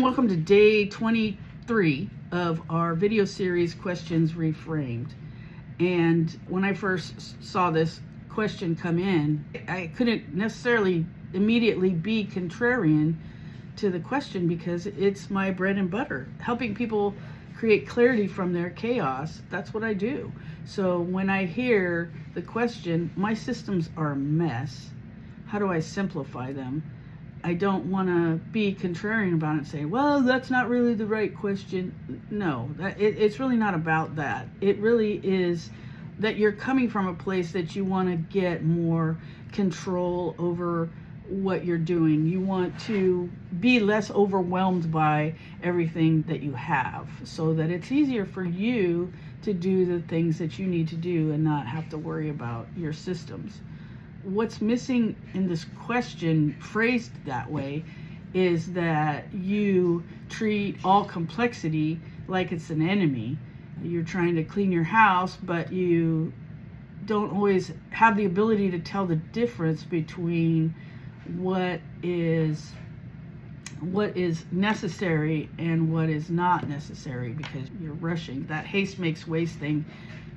and welcome to day 23 of our video series, Questions Reframed. And when I first saw this question come in, I couldn't necessarily immediately be contrarian to the question because it's my bread and butter. Helping people create clarity from their chaos, that's what I do. So when I hear the question, my systems are a mess. How do I simplify them? I don't want to be contrarian about it and say, well, that's not really the right question. No, it's really not about that. It really is that you're coming from a place that you want to get more control over what you're doing. You want to be less overwhelmed by everything that you have so that it's easier for you to do the things that you need to do and not have to worry about your systems. What's missing in this question, phrased that way, is that you treat all complexity like it's an enemy. You're trying to clean your house, but you don't always have the ability to tell the difference between what is necessary and what is not necessary because you're rushing. That haste makes waste thing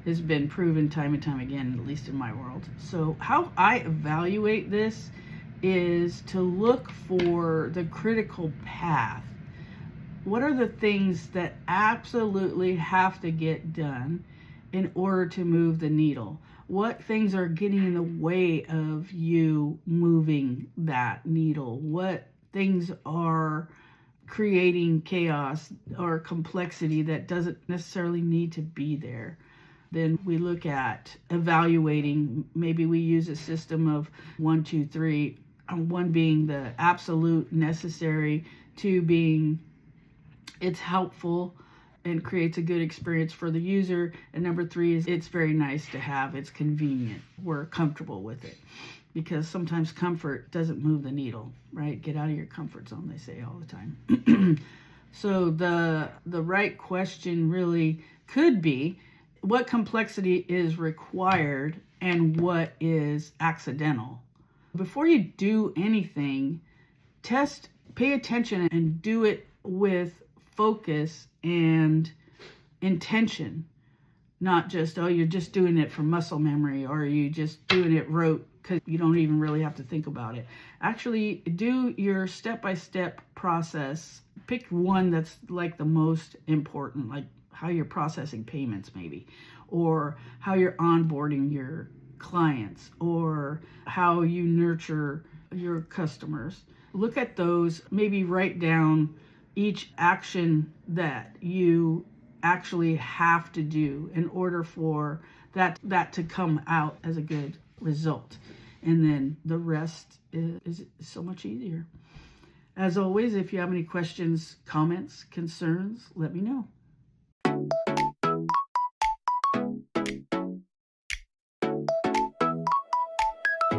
has been proven time and time again, at least in my world. So how I evaluate this is to look for the critical path. What are the things that absolutely have to get done in order to move the needle? What things are getting in the way of you moving that needle? What things are creating chaos or complexity that doesn't necessarily need to be there? Then we look at evaluating. Maybe we use a system of 1, 2, 3. 1 being the absolute necessary, 2 being it's helpful and creates a good experience for the user, and number 3 is it's very nice to have, it's convenient, we're comfortable with it. Because sometimes comfort doesn't move the needle, right? Get out of your comfort zone, they say all the time. So the right question really could be, what complexity is required and what is accidental? Before you do anything, pay attention and do it with focus and intention. Not just, oh, you're just doing it for muscle memory or you just doing it rote because you don't even really have to think about it. Actually, do your step-by-step process. Pick one that's like the most important, like how you're processing payments maybe, or how you're onboarding your clients, or how you nurture your customers. Look at those, maybe write down each action that you actually have to do in order for that to come out as a good result. And then the rest is so much easier. As always, if you have any questions, comments, concerns, let me know.